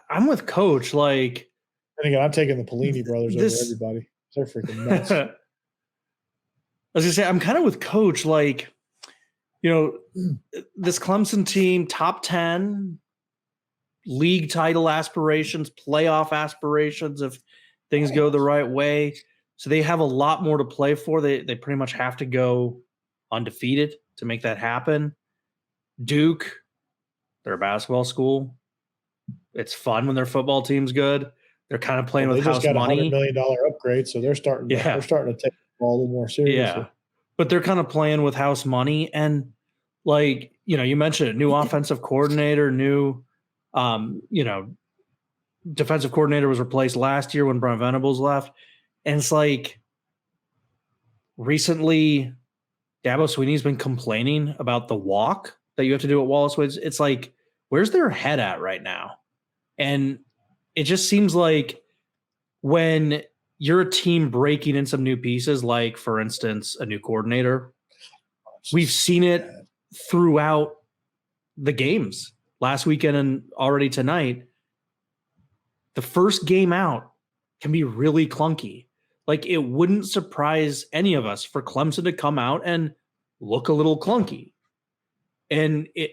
I'm with Coach. Like, and again, I'm taking the Pelini brothers over everybody. They're freaking nuts. I was going to say, I'm kind of with Coach. Like, this Clemson team, top 10, league title aspirations, playoff aspirations if things go the right way. So they have a lot more to play for. They pretty much have to go undefeated to make that happen. Duke, they're a basketball school. It's fun when their football team's good. They're kind of playing with house money. They just got a $100 million upgrade, so they're starting to take the ball a little more seriously. Yeah. But they're kind of playing with house money. And like, you mentioned it, new offensive coordinator, new, defensive coordinator was replaced last year when Brent Venables left. And it's like recently Dabo Swinney's been complaining about the walk that you have to do at Wallace Wade. It's like, where's their head at right now? And it just seems like when you're a team breaking in some new pieces, like, for instance, a new coordinator, we've seen it throughout the games last weekend and already tonight. The first game out can be really clunky. Like, it wouldn't surprise any of us for Clemson to come out and look a little clunky. And it,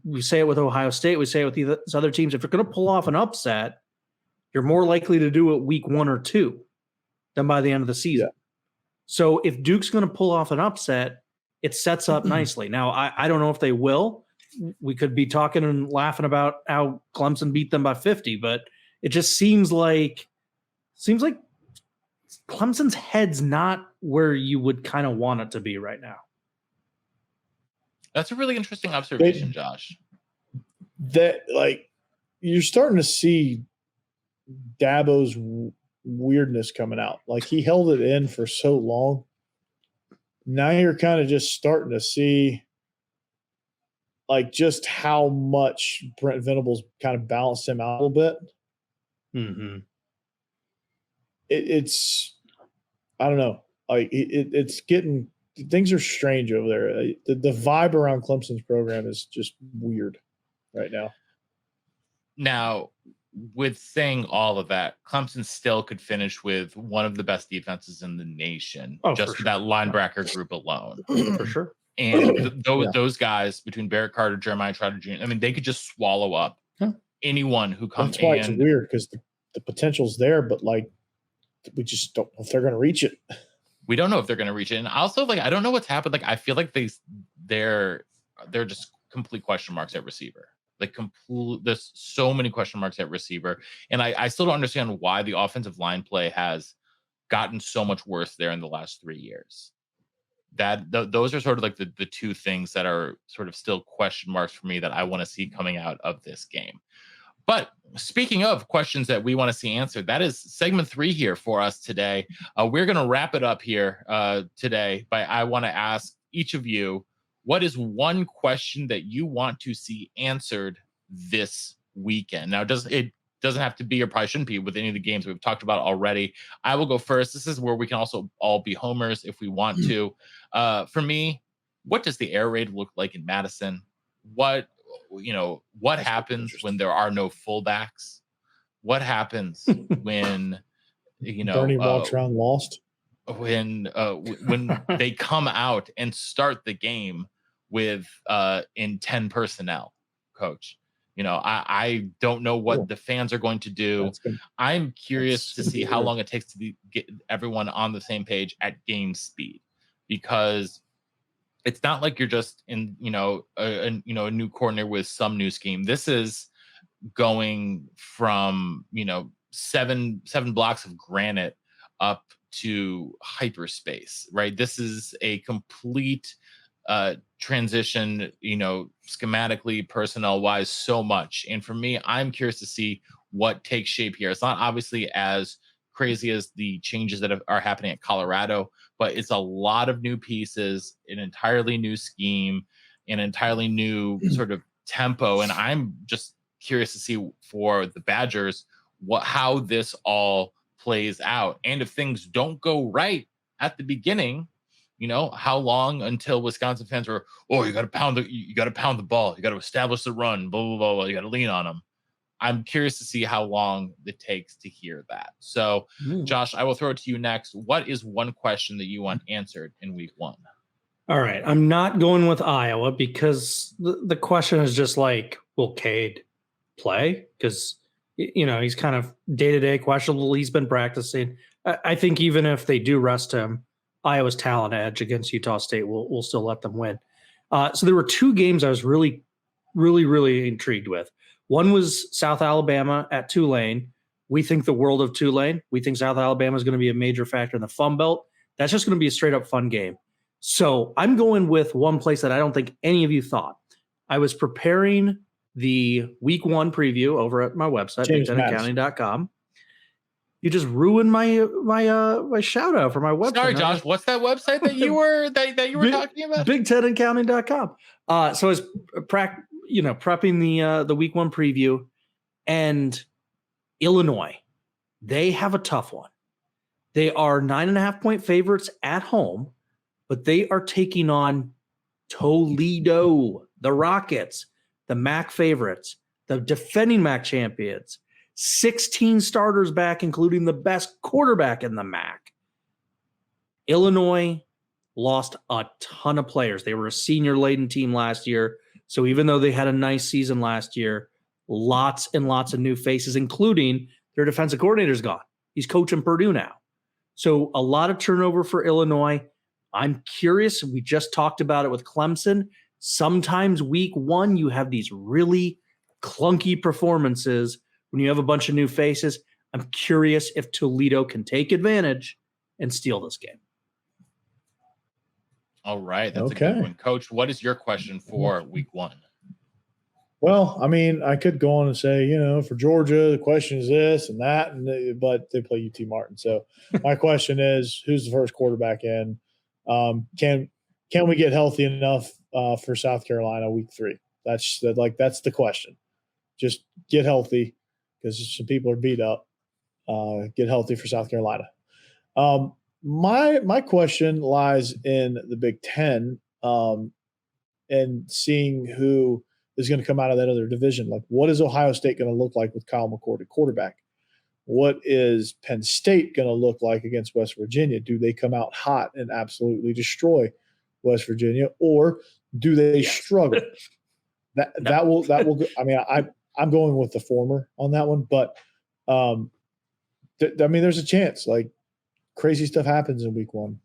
we say it with Ohio State, we say it with these other teams. If you're going to pull off an upset, you're more likely to do it week 1 or 2 than by the end of the season. Yeah. So if Duke's going to pull off an upset, it sets up nicely. Now, I don't know if they will. We could be talking and laughing about how Clemson beat them by 50, but it just seems like Clemson's head's not where you would kind of want it to be right now. That's a really interesting observation, Josh. That, like, you're starting to see Dabo's weirdness coming out. Like, he held it in for so long. Now you're kind of just starting to see, like, just how much Brent Venables kind of balanced him out a little bit. Mm-hmm. It's I don't know. Like, it's getting – things are strange over there. The vibe around Clemson's program is just weird right now. Now, with saying all of that, Clemson still could finish with one of the best defenses in the nation, just for that linebacker group alone. For sure. And those guys between Barrett Carter, Jeremiah Trotter Jr., I mean, they could just swallow up anyone who comes in. That's why it's weird, because the potential's there, but, like, we just don't know if they're going to reach it. We don't know if they're going to reach it. And also, like, I don't know what's happened. Like, I feel like they're just complete question marks at receiver. Like, there's so many question marks at receiver. And I still don't understand why the offensive line play has gotten so much worse there in the last 3 years. Those are sort of like the two things that are sort of still question marks for me that I want to see coming out of this game. But speaking of questions that we want to see answered, that is segment 3 here for us today. We're going to wrap it up here today. But I want to ask each of you, what is one question that you want to see answered this weekend? Now, it doesn't have to be, or probably shouldn't be, with any of the games we've talked about already. I will go first. This is where we can also all be homers if we want to. For me, what does the air raid look like in Madison? What happens when there are no fullbacks? What happens when Bernie walks around lost? When they come out and start the game with in 10 personnel, coach. I don't know what the fans are going to do. I'm curious to see how long it takes to get everyone on the same page at game speed, because it's not like you're just in, a new coordinator with some new scheme. This is going from, 7 blocks of granite up to hyperspace, right? This is a complete transition, schematically, personnel wise, so much. And for me, I'm curious to see what takes shape here. It's not obviously as crazy as the changes that are happening at Colorado, but it's a lot of new pieces, an entirely new scheme, an entirely new sort of tempo. And I'm just curious to see for the Badgers how this all plays out. And if things don't go right at the beginning, how long until Wisconsin fans are, you got to pound the ball, you got to establish the run, blah, blah, blah, blah, you got to lean on them. I'm curious to see how long it takes to hear that. So, Josh, I will throw it to you next. What is one question that you want answered in week 1? All right. I'm not going with Iowa, because the question is just like, will Cade play? Because, he's kind of day-to-day questionable. He's been practicing. I think even if they do rest him, Iowa's talent edge against Utah State will still let them win. So there were 2 games I was really, really, really intrigued with. One was South Alabama at Tulane. We think the world of Tulane. We think South Alabama is going to be a major factor in the Fun Belt. That's just going to be a straight-up fun game. So I'm going with one place that I don't think any of you thought. I was preparing the week 1 preview over at my website, BigTenAccounting.com. You just ruined my shout out for my website. Sorry, Josh. What's that website that you were talking about? BigTenAccounting.com. So I was prepping the week 1 preview, and Illinois, they have a tough one. They are 9.5-point favorites at home, but they are taking on Toledo, the Rockets, the MAC favorites, the defending MAC champions. 16 starters back, including the best quarterback in the MAC. Illinois lost a ton of players. They were a senior-laden team last year. So even though they had a nice season last year, lots and lots of new faces, including their defensive coordinator's gone. He's coaching Purdue now. So a lot of turnover for Illinois. I'm curious. We just talked about it with Clemson. Sometimes week one, you have these really clunky performances when you have a bunch of new faces. I'm curious if Toledo can take advantage and steal this game. All right. That's a good one. Coach, what is your question for week one? Well, I mean, I could go on and say, for Georgia, the question is this and that, but they play UT Martin. So my question is, who's the first quarterback in? Can we get healthy enough for South Carolina week 3? That's the question. Just get healthy because some people are beat up. Get healthy for South Carolina. My question lies in the Big Ten and seeing who is going to come out of that other division. Like, what is Ohio State going to look like with Kyle McCord at quarterback? What is Penn State going to look like against West Virginia? Do they come out hot and absolutely destroy West Virginia, or do they struggle? That will. I mean, I'm going with the former on that one, but I mean, there's a chance. Like, crazy stuff happens in week one.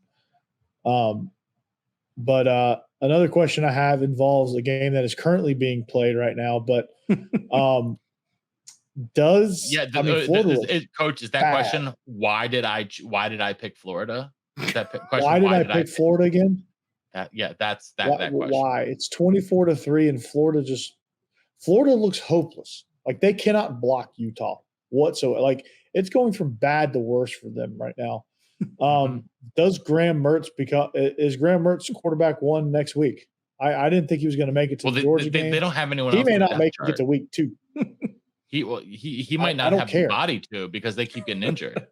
But another question I have involves a game that is currently being played right now. But Coach, is that question? Why did I pick Florida? Is that question? Why did I pick Florida again? That's that question. Why? It's 24-3, and Florida looks hopeless. Like, they cannot block Utah whatsoever. Like, it's going from bad to worse for them right now. Does Graham Mertz is Graham Mertz quarterback 1 next week? I didn't think he was going to make it to the Georgia game. They don't have anyone else. He may not make it to week 2. He might not have the body to, because they keep getting injured.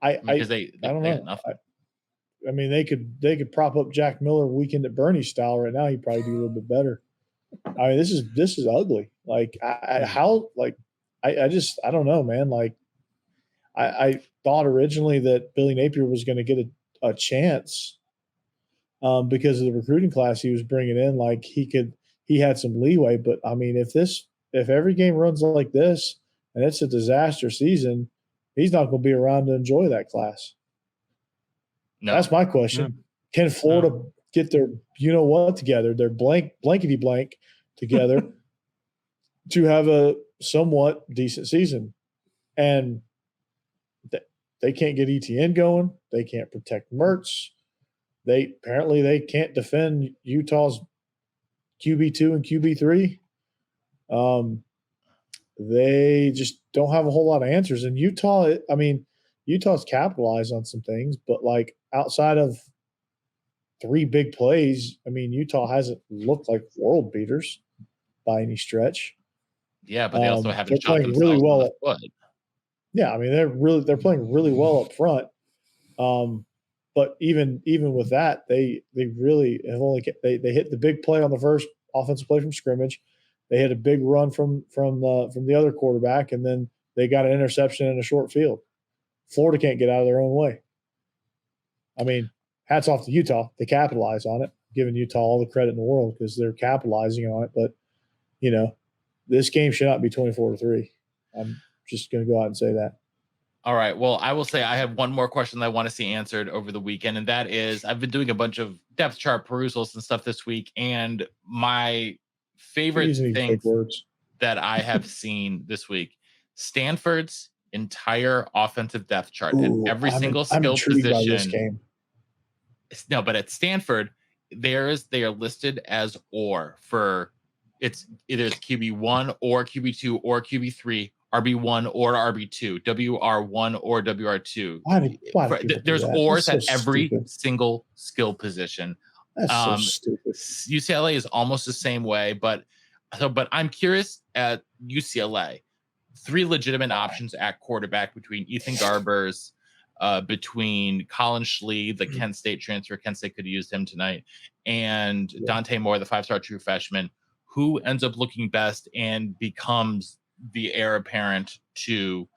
I don't know. I mean, they could prop up Jack Miller Weekend at Bernie style right now. He'd probably do a little bit better. I mean, this is ugly. Like, I don't know, man. Like, I thought originally that Billy Napier was going to get a chance because of the recruiting class he was bringing in. Like, he had some leeway. But I mean, if every game runs like this and it's a disaster season, he's not going to be around to enjoy that class. No. That's my question. No. Can Florida get their together, their blankety blank together to have a somewhat decent season? And they can't get ETN going. They can't protect Mertz. They can't defend Utah's QB2 and QB3. They just don't have a whole lot of answers. And Utah's capitalized on some things, but like, outside of 3 big plays, I mean, Utah hasn't looked like world beaters by any stretch. Yeah, but they also haven't shot themselves really well in the foot. Yeah, I mean, they're playing really well up front. But even with that, they really have they hit the big play on the first offensive play from scrimmage. They hit a big run from the other quarterback, and then they got an interception in a short field. Florida can't get out of their own way. I mean, hats off to Utah. They capitalize on it, giving Utah all the credit in the world because they're capitalizing on it. But, this game should not be 24-3. I'm just going to go out and say that. All right. Well, I will say I have one more question that I want to see answered over the weekend, and that is, I've been doing a bunch of depth chart perusals and stuff this week, and my favorite things that I have seen this week, Stanford's entire offensive depth chart and every single skill position. No, but at Stanford, they are listed as for it's either QB1 or QB2 or QB3, RB1 or RB2, WR1 or WR2. Why there's ors at every single skill position. That's so stupid. UCLA is almost the same way, but I'm curious at UCLA. 3 legitimate options at quarterback between Ethan Garbers, between Colin Schlee, the Kent State transfer. Kent State could have used him tonight, and Dante Moore, the 5-star true freshman. Who ends up looking best and becomes the heir apparent to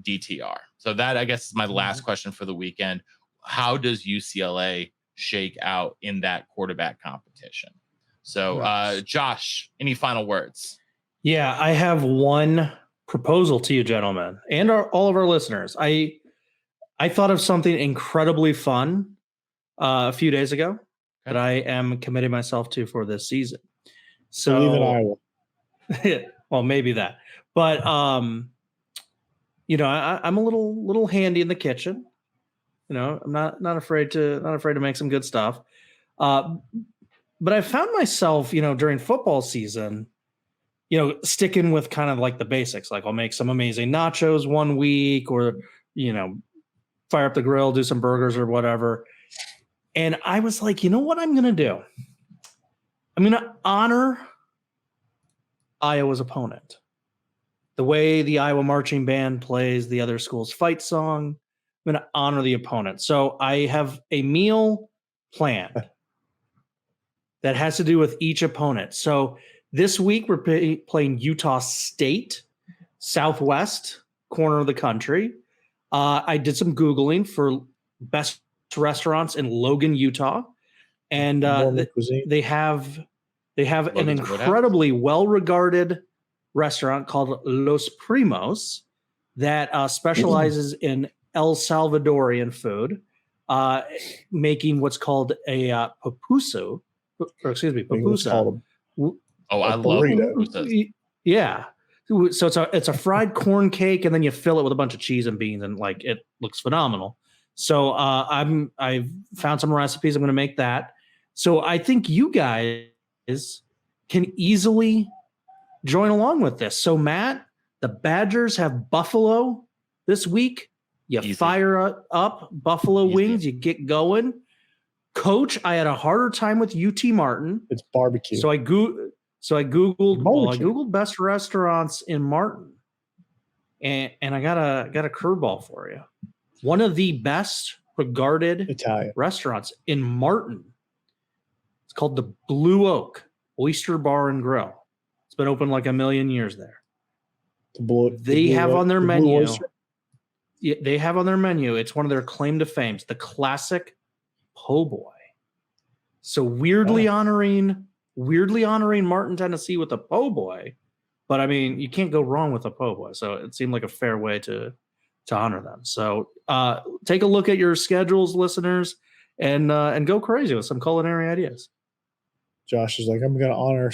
DTR. So that, I guess, is my last question for the weekend. How does UCLA shake out in that quarterback competition? So, Josh, any final words? Yeah, I have one proposal to you, gentlemen, and all of our listeners. I thought of something incredibly fun a few days ago that I am committing myself to for this season. So, leave in Iowa. Well, maybe that, but I'm a little handy in the kitchen. I'm not afraid to make some good stuff. But I found myself, during football season, sticking with kind of like the basics. Like I'll make some amazing nachos one week, or fire up the grill, do some burgers or whatever. And I was like, you know what I'm going to do? I'm going to honor Iowa's opponent. The way the Iowa marching band plays the other school's fight song, I'm going to honor the opponent. So I have a meal planned that has to do with each opponent. So this week we're playing Utah State, southwest corner of the country. I did some Googling for best restaurants in Logan, Utah, and they have an incredibly well-regarded restaurant called Los Primos that specializes in El Salvadorian food, making what's called a pupusa. Oh, I love pupusas. Yeah. So it's a fried corn cake, and then you fill it with a bunch of cheese and beans, and like it looks phenomenal. So I've found some recipes. I'm going to make that. So I think you guys can easily join along with this. So Matt, the Badgers have Buffalo this week. You fire up Buffalo wings. You get going. Coach, I had a harder time with UT Martin. It's barbecue. So I googled. I googled best restaurants in Martin, and I got a curveball for you. One of the best regarded Italian restaurants in Martin. It's called the Blue Oak Oyster Bar and Grill. It's been open like a million years there. They have on their menu. They have on their menu. It's one of their claim to fame, the classic po' boy. So weirdly honoring Martin, Tennessee with a po' boy, but I mean you can't go wrong with a po' boy. So it seemed like a fair way to honor them. So take a look at your schedules, listeners, and go crazy with some culinary ideas. Josh is like, I'm going to honor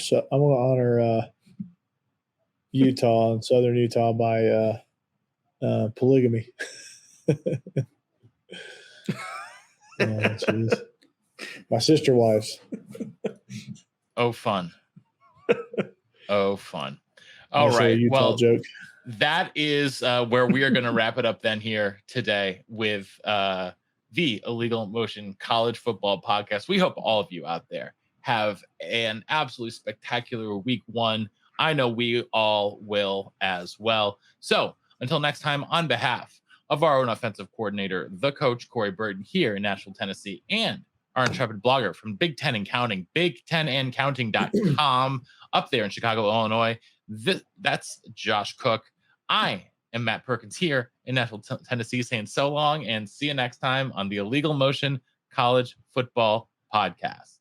Utah and Southern Utah by polygamy. Geez. My sister wives. Oh, fun. Oh, fun. All right. Utah joke. That is where we are going to wrap it up then here today with the Illegal Motion College Football Podcast. We hope all of you out there have an absolutely spectacular week one. I know we all will as well. So until next time, on behalf of our own offensive coordinator, the coach, Corey Burton, here in Nashville, Tennessee, and our intrepid blogger from Big Ten and Counting, big10andcounting.com, up there in Chicago, Illinois. That's Josh Cook. I am Matt Perkins here in Nashville, Tennessee, saying so long and see you next time on the Illegal Motion College Football Podcast.